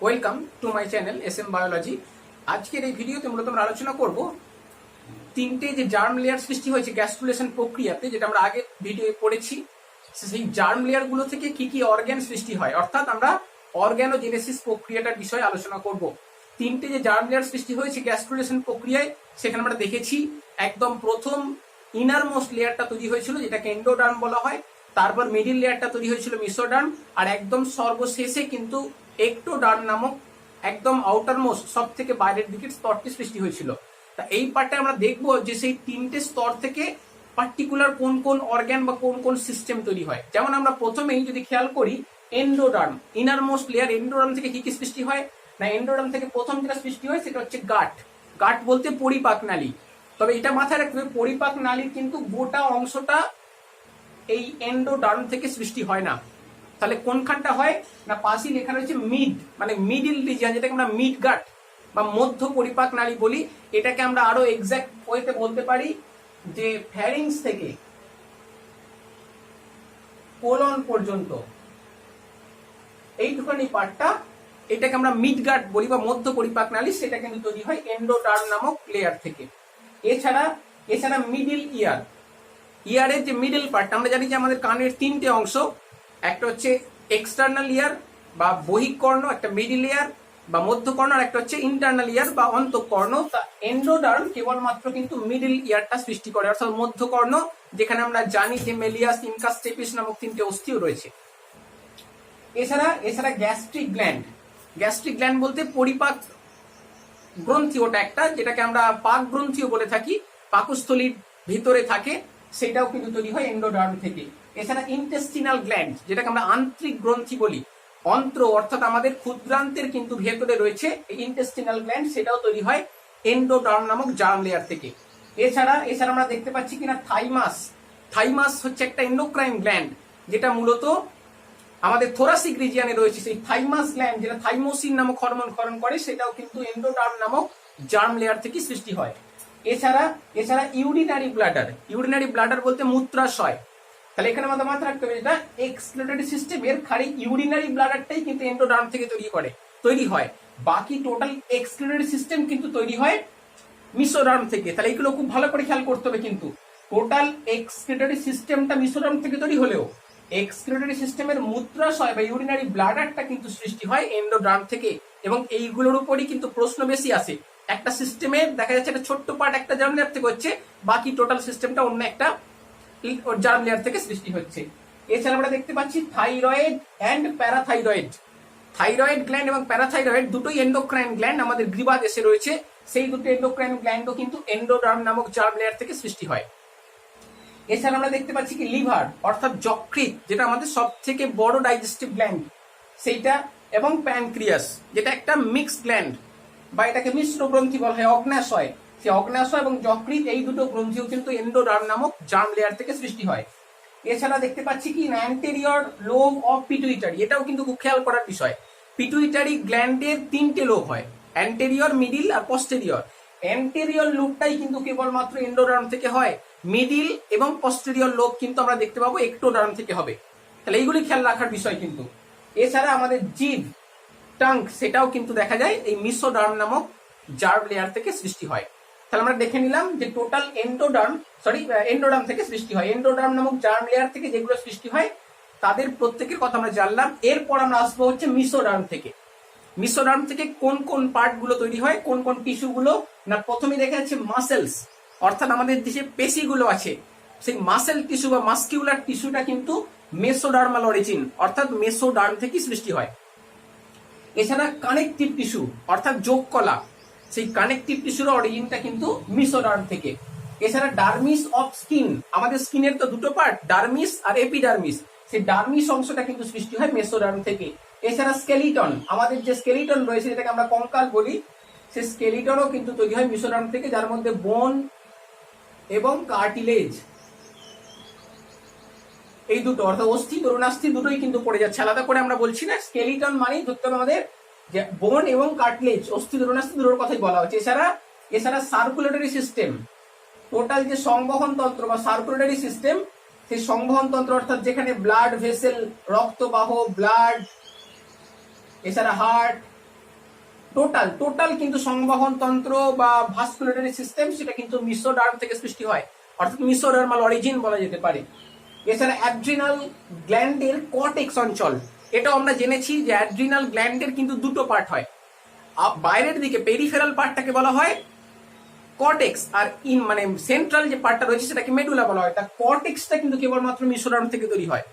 Welcome to my channel SM biology. আজকের এই ভিডিওতে মূলত আমরা আলোচনা করব তিনটে যে জার্ম লেয়ার সৃষ্টি হয়েছে গ্যাস্ট্রুলেশন প্রক্রিয়াতে, যেটা আমরা আগে ভিডিও পড়েছি। সেই জার্ম লেয়ার গুলো থেকে কি কি অর্গ্যান সৃষ্টি হয়, অর্থাৎ আমরা অর্গ্যানোজেনেসিস প্রক্রিয়াটার বিষয়ে আলোচনা করব। তিনটে যে জার্ম লেয়ার সৃষ্টি হয়েছে গ্যাস্ট্রুলেশন প্রক্রিয়ায়, সেখানে আমরা দেখেছি একদম প্রথম ইনার মোস্ট লেয়ারটা তৈরি হয়েছিল, যেটাকে এন্ডোডার্ম বলা হয়। তারপর মিডিল লেয়ারটা তৈরি হয়েছিল মেসোডার্ম, আর একদম সর্বশেষে কিন্তু একটোডার্ম নামক একদম আউটার মোস্ট সব থেকে বাইরের দিকের স্তরটি সৃষ্টি হয়েছিল। তা এই পার্টে আমরা দেখবো যে সেই তিনটে স্তর থেকে পার্টিকুলার কোন কোন অর্গ্যান বা কোন কোন সিস্টেম তৈরি হয়। যেমন আমরা প্রথমেই যদি খেয়াল করি endoderm, inner most layer, endoderm থেকে কি কি সৃষ্টি হয় না, এন্ডোডার্ম থেকে প্রথম যেটা সৃষ্টি হয় সেটা হচ্ছে গাট। গাট বলতে পরিপাক নালী। তবে এটা মাথায় রাখতে হবে, পরিপাক নালীর কিন্তু গোটা অংশটা এই এন্ডোডার্ম থেকে সৃষ্টি হয় না। তাহলে কোনখানটা হয় না, পাশেই লেখা রয়েছে মিড, মানে মিডিল রিজিয়ন, যেটাকে আমরা মিড গাট বা মধ্য পরিপাক নালী বলি। এটাকে আমরা আরো এক্সাক্ট ওয়েতে বলতে পারি যে ফ্যারিংস থেকে কোলন পর্যন্ত এইটুখানি পার্টটা, এটাকে আমরা মিড গাট বলি বা মধ্য পরিপাক নালী, সেটা কিন্তু তৈরি হয় এন্ডোডার্ম নামক লেয়ার থেকে। এছাড়া মিডিল ইয়ার, ইয়ারের যে মিডল পার্ট, আমরা জানি যে আমাদের কানের তিনটে অংশ, একটা হচ্ছে এক্সটার্নাল ইয়ার বা বহিঃকর্ণ, একটা মিডিল ইয়ার বা মধ্যকর্ণ, আর একটা হচ্ছে ইন্টারনাল ইয়ার বা অন্তঃকর্ণ। তা এন্ডোডার্ম কেবলমাত্র কিন্তু মিডিল ইয়ারটা সৃষ্টি করে, অর্থাৎ মধ্যকর্ণ, যেখানে আমরা জানি যে মেলিয়াস, ইনকাস, স্টেপিস নামক তিনটে অস্থিও রয়েছে। এছাড়া গ্যাস্ট্রিক গ্ল্যান্ড বলতে পরিপাক গ্রন্থি, ওটা একটা, যেটাকে আমরা পাক গ্রন্থিও বলে থাকি, পাকস্থলীর ভিতরে থাকে, সেটাও কিন্তু তৈরি হয় এন্ডোডার্ম থেকে। এছাড়া ইন্টেস্টিনাল গ্ল্যান্ড, যেটাকে আমরা আন্ত্রিক গ্রন্থি বলি, অন্ত্র অর্থাৎ আমাদের ক্ষুদ্রান্তের কিন্তু ভেতরে রয়েছে এই ইন্টেস্টিনাল গ্ল্যান্ড, সেটাও তৈরি হয় এন্ডোডার্ম নামক জার্ম লেয়ার থেকে। এছাড়া আমরা দেখতে পাচ্ছি কিনা থাইমাস হচ্ছে একটা এন্ডোক্রাইন গ্ল্যান্ড, যেটা মূলত আমাদের থোরাসিক রিজিয়নে রয়েছে। সেই থাইমাস গ্ল্যান্ড, যেটা থাইমোসিন নামক হরমোন ক্ষরণ করে, সেটাও কিন্তু এন্ডোডার্ম নামক জার্ম লেয়ার থেকে সৃষ্টি হয়। এছাড়া ইউরিনারি ব্লাডার বলতে মূত্রাশয়। তাহলে এখানে আমাদের মাথায় রাখতে হবে, যেটা এক্সক্রিটরি সিস্টেমের খালি ইউরিনারি ব্লাডারটাই কিন্তু এন্ডোডার্ম থেকে তৈরি হয়। বাকি টোটাল এক্সক্রিটরি সিস্টেম কিন্তু তৈরি হয় মেসোডার্ম থেকে। তাহলে এগুলো খুব ভালো করে খেয়াল করতে হবে, কিন্তু টোটাল এক্সক্রিটরি সিস্টেমটা মেসোডার্ম থেকে তৈরি হলেও এক্সক্রিটরি সিস্টেমের মূত্রাশয় বা ইউরিনারি ব্লাডারটা কিন্তু সৃষ্টি হয় এন্ডোডার্ম থেকে। এবং এইগুলোর উপরই কিন্তু প্রশ্ন বেশি আসে। একটা সিস্টেমের দেখা যাচ্ছে একটা ছোট্ট পার্ট একটা জার্ম লেয়ার থেকে হচ্ছে, বাকি টোটাল সিস্টেমটা অন্য একটা জার্ম লেয়ার থেকে সৃষ্টি হচ্ছে। এছাড়া আমরা দেখতে পাচ্ছি thyroid and parathyroid. Thyroid gland এবং প্যারাথাইরয়েড দুটোই এন্ডোক্রাইন গ্ল্যান্ড আমাদের গ্রীবা দেশে রয়েছে। সেই দুটো এন্ডোক্রাইন গ্ল্যান্ডও কিন্তু এন্ডোডার্ম নামক জার্ম লেয়ার থেকে সৃষ্টি হয়। এছাড়া আমরা দেখতে পাচ্ছি কি লিভার অর্থাৎ যকৃৎ, যেটা আমাদের সব থেকে বড় ডাইজেস্টিভ গ্ল্যান্ড, সেইটা, এবং প্যানক্রিয়াস, যেটা একটা মিক্সড গ্ল্যান্ড বা এটাকে মিশ্র গ্রন্থি বলা হয়, অগ্ন্যাশয়। সেই অগ্ন্যাশয় এবং যকৃৎ, এই দুটো গ্রন্থিও কিন্তু এন্ডোডার্ম নামক জার্ম লেয়ার থেকে সৃষ্টি হয়। এছাড়া দেখতে পাচ্ছি কি অ্যান্টেরিয়র লোব অফ পিটুইটারি, এটাও কিন্তু খুব খেয়াল করার বিষয়। পিটুইটারি গ্ল্যান্ডের তিনটে লোব হয়, অ্যান্টেরিয়র, মিডিল আর পস্টেরিয়র। অ্যান্টেরিয়র লোবটাই কিন্তু কেবলমাত্র এন্ডোডার্ম থেকে হয়, মিডিল এবং পস্টেরিয়র লোব কিন্তু আমরা দেখতে পাবো একটোডার্ম থেকে হবে। তাহলে এইগুলি খেয়াল রাখার বিষয় কিন্তু। এছাড়া আমাদের জিভ, টাং, সেটাও কিন্তু দেখা যায় এই মেসোডার্ম নামক জার্ম লেয়ার থেকে সৃষ্টি হয়। তাহলে আমরা দেখে নিলাম যে টোটাল এন্ডোডার্ম থেকে সৃষ্টি হয়। এন্ডোডার্ম নামক জার্ম লেয়ার থেকে যেগুলো সৃষ্টি হয় তাদের প্রত্যেকের কথা আমরা জানলাম। এরপর আমরা আসবো হচ্ছে মেসোডার্ম থেকে। মেসোডার্ম থেকে কোন কোন পার্ট গুলো তৈরি হয়, কোন কোন টিস্যু গুলো না, প্রথমে দেখা যাচ্ছে মাসেলস, অর্থাৎ আমাদের যে পেশিগুলো আছে, সেই মাসেল টিস্যু বা মাস্কিউলার টিস্যুটা কিন্তু মেসোডার্মাল অরিজিন, অর্থাৎ মেসোডার্ম থেকে সৃষ্টি হয়। এছাড়া কানেকটিভ টিস্যু অর্থাৎ যোগকলা, সেই কানেকটিভ টিস্যুর অরিজিনটা কিন্তু মেসোডার্ম থেকে। এছাড়া ডার্মিস অফ স্কিন, আমাদের স্কিনের তো দুটো পার্ট, ডার্মিস আর এপিডার্মিস, সেই ডার্মিস অংশটা কিন্তু সৃষ্টি হয় মেসোডার্ম থেকে। এছাড়া স্কেলিটন, আমাদের যে স্কেলিটন রয়েছে যেটাকে আমরা কঙ্কাল বলি, সেই স্কেলিটনও কিন্তু তৈরি হয় মেসোডার্ম থেকে, যার মধ্যে বোন এবং কার্টিলেজ, এই দুটো অর্থাৎ অস্থি তরুণাস্থি দুটোই কিন্তু পড়ে যাচ্ছে, আলাদা করে আমরা বলছি না। স্কেলিটন মানেই ধরতে হবে আমাদের যে বোন এবং কার্টিলেজ, অস্থি তরুণাস্থি দুটোর কথাই বলা হচ্ছে। এছাড়া সার্কুলেটরি সিস্টেম, টোটাল যে সংবহন তন্ত্র বা সার্কুলেটরি সিস্টেম, সেই সংবহন তন্ত্র অর্থাৎ যেখানে ব্লাড ভেসেল, রক্তবাহ, ব্লাড, এছাড়া হার্ট, টোটাল টোটাল কিন্তু সংবহন তন্ত্র বা ভাস্কুলারি সিস্টেম সেটা কিন্তু মিসোডার্ম থেকে সৃষ্টি হয়, অর্থাৎ মিসোডার্মাল অরিজিন বলা যেতে পারে। এছাড়া অ্যাড্রিনাল গ্ল্যান্ডের কর্টেক্স অঞ্চল, এটাও আমরা জেনেছি যে অ্যাড্রিনাল গ্ল্যান্ডের কিন্তু দুটো পার্ট হয়, বাইরের দিকে পেরিফেরাল পার্টটাকে বলা হয় কর্টেক্স, আর মানে সেন্ট্রাল যে পার্টটা রয়েছে সেটাকে মেডুলা বলা হয়। তা কর্টেক্সটা কিন্তু কেবলমাত্র মিসোডার্ম থেকে তৈরি হয়,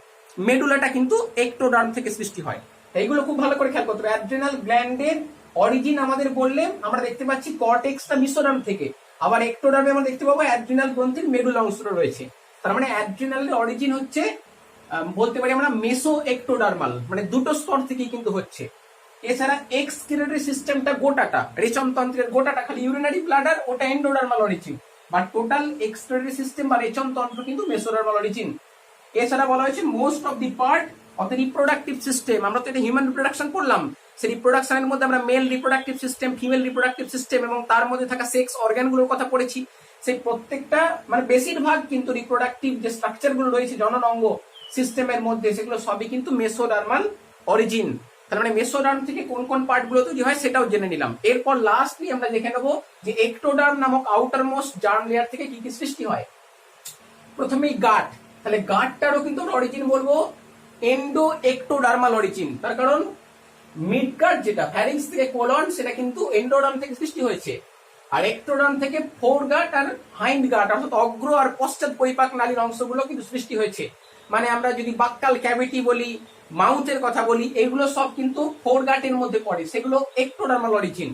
মেডুলাটা কিন্তু এক্টোডার্ম থেকে সৃষ্টি হয়। এইগুলো খুব ভালো করে খেয়াল করতে হবে। অ্যাড্রিনাল গ্ল্যান্ডের অরিজিন আমাদের বললে আমরা দেখতে পাচ্ছি কর্টেক্সটা মিসোডার্ম থেকে, আবার এক্টোডার্মে আমরা দেখতে পাবো অ্যাড্রিনাল গ্রন্থির মেডুলা অংশটা রয়েছে। তার মানে অ্যাড্রিনালের অরিজিন হচ্ছে বলতে পারি আমরা মেসো এক্টোডার্মাল, মানে দুটো স্তর থেকেই কিন্তু হচ্ছে। এছাড়া এক্সক্রিটরি সিস্টেমটা গোটাটা, রেচনতন্ত্রের গোটাটা খালি ইউরিনারি ব্লাডার, ওটা endodermal origin, but total excretory system বা রেচনতন্ত্র কিন্তু মেসোডার্মাল অরিজিন। এছাড়া বলা হয়েছে most of the part of the reproductive system, আমরা তো এটা হিউম্যান রিপ্রোডাকশন করলাম, সেই রিপ্রোডাকশনের মধ্যে আমরা mail reproductive system, female reproductive system এবং তার মধ্যে থাকা সেক্স অর্গানগুলোর কথা পড়েছি। সেই প্রত্যেকটা মানে বেশিরভাগ কিন্তু রিপ্রোডাক্টিভ যে স্ট্রাকচার গুলো রয়েছে জনন অঙ্গ সিস্টেমের মধ্যে, সেগুলো সবই কিন্তু মেসোডার্মাল অরিজিন। তার মানে মেসোডার্ম থেকে কোন কোন পার্ট গুলো তৈরি হয় সেটাও জেনে নিলাম। এরপর লাস্টলি আমরা দেখে নেবো যে এক্টোডার্ম নামক আউটার মোস্ট জার্ম লেয়ার থেকে কি কি সৃষ্টি হয়। প্রথমেই গাট, তাহলে গাটটারও কিন্তু অরিজিন বলবো এন্ডো এক্টোডার্মাল অরিজিন, তার কারণ মিড গাট যেটা ফ্যারিংস থেকে কোলন সেটা কিন্তু এন্ডোডার্ম থেকে সৃষ্টি হয়েছে, আর এক্টোডার্ম থেকে ফোর গাট আর হাইন্ড গাট অর্থাৎ অগ্র আর পশ্চাৎ পরিপাক নালীর অংশগুলো কিন্তু সৃষ্টি হয়েছে। মানে আমরা যদি বাক্কাল ক্যাভিটি বলি, মাউথের কথা বলি, এগুলো সব কিন্তু ফোর গাটের মধ্যে পড়ে, সেগুলো এক্টোডার্মাল অরিজিন।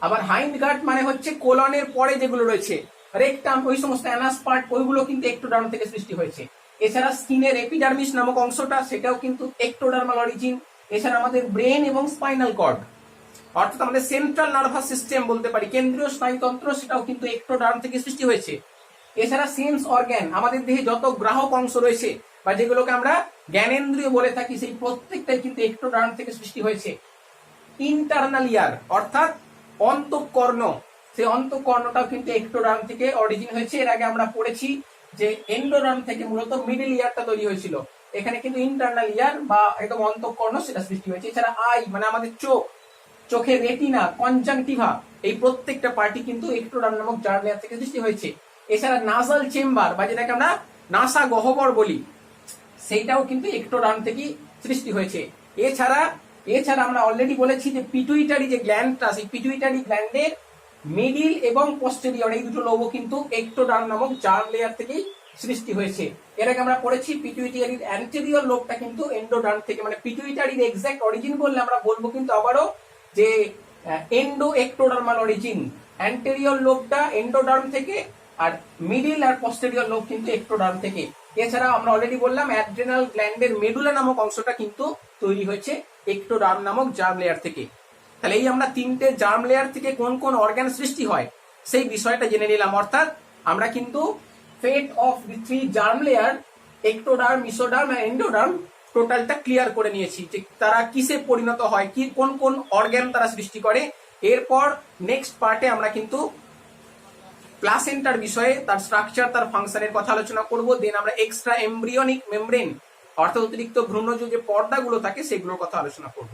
আবার হাইন্ড গাট মানে হচ্ছে কোলনের পরে যেগুলো রয়েছে রেকটাম, ওই সমস্ত অ্যানাস পার্ট, ওইগুলো কিন্তু এক্টোডার্ম থেকে সৃষ্টি হয়েছে। এছাড়া স্কিনের এপিডার্মিস নামক অংশটা সেটাও কিন্তু এক্টোডার্মাল অরিজিন। এছাড়া আমাদের ব্রেন এবং স্পাইনাল কর্ড অর্থাৎ আমাদের সেন্ট্রাল নার্ভাস সিস্টেম বলতে পারি, কেন্দ্রীয় স্নায়ুতন্ত্র, সেটাও কিন্তু এক্টোডার্ম থেকে সৃষ্টি হয়েছে। এছাড়া সেন্স অর্গান, আমাদের দেহে যত গ্রাহক অংশ রয়েছে বা যেগুলোকে আমরা জ্ঞানেন্দ্রিয় বলে থাকি, সেই প্রত্যেকটাই কিন্তু এক্টোডার্ম থেকে সৃষ্টি হয়েছে। ইন্টারনাল ইয়ার অর্থাৎ অন্তঃকর্ণ, সেই অন্তঃকর্ণটাও কিন্তু এক্টোডার্ম থেকে অরিজিন হয়েছে। এর আগে আমরা পড়েছি যে এন্ডোডার্ম থেকে মূলত মিডল ইয়ারটা তৈরি হয়েছিল, এখানে কিন্তু ইন্টারনাল ইয়ার বা একদম অন্তঃকর্ণ সেটা সৃষ্টি হয়েছে। এছাড়া আই মানে আমাদের চোখ, চোখের রেটিনা, কনজাংটিভা, এই প্রত্যেকটা পার্টি কিন্তু এক্টোডার্ম নামক জার্ম লেয়ার থেকে সৃষ্টি হয়েছে। এছাড়া নাসাল চেম্বার বা যেটাকে আমরা নাসা গহ্বর বলি, সেইটাও কিন্তু এক্টোডার্ম থেকে সৃষ্টি হয়েছে। এছাড়া আমরা অলরেডি বলেছি যে পিটুইটারি যে গ্ল্যান্ডটা, সেই পিটুইটারি গ্ল্যান্ডের মিডিল এবং পস্টেরিয়র এই দুটো লোব কিন্তু এক্টোডার্ম নামক জার্ম লেয়ার থেকেই সৃষ্টি হয়েছে। এর আগে আমরা পড়েছি পিটুইটারির অ্যান্টেরিয়র লোবটা কিন্তু এন্ডোডার্ম থেকে, মানে পিটুইটারির এক্সাক্ট অরিজিন বললে আমরা বলবো কিন্তু আবারও যে এন্ডো এক্টোডার্মাল অরিজিন, অ্যান্টেরিয়র লোবটা এন্ডোডার্ম থেকে আর মিডিল আর পস্টেরিয়র লোব কিন্তু এক্টোডার্ম থেকে। এছাড়া আমরা অলরেডি বললাম অ্যাড্রিনাল গ্ল্যান্ডের মেডুলা নামক অংশটা কিন্তু তৈরি হয়েছে এক্টোডার্ম নামক জার্ম লেয়ার থেকে। তাহলে এই আমরা তিনটে জার্ম লেয়ার থেকে কোন কোন অর্গান সৃষ্টি হয় সেই বিষয়টা জেনে নিলাম। অর্থাৎ আমরা কিন্তু fate of the three germ layer ectoderm, mesoderm আর এন্ডোডার্ম টোটালটা ক্লিয়ার করে নিয়েছি যে তারা কিসে পরিণত হয়, কি কোন কোন অর্গান তারা সৃষ্টি করে। এরপর নেক্সট পার্টে আমরা কিন্তু প্লাসেন্টার বিষয়ে, তার স্ট্রাকচার, তার ফাংশনের কথা আলোচনা করব। দেন আমরা এক্সট্রা এমব্রিয়নিক মেমব্রেন অর্থাৎ অতিরিক্ত ভ্রূণজ যে পর্দাগুলো থাকে সেগুলোর কথা আলোচনা করব।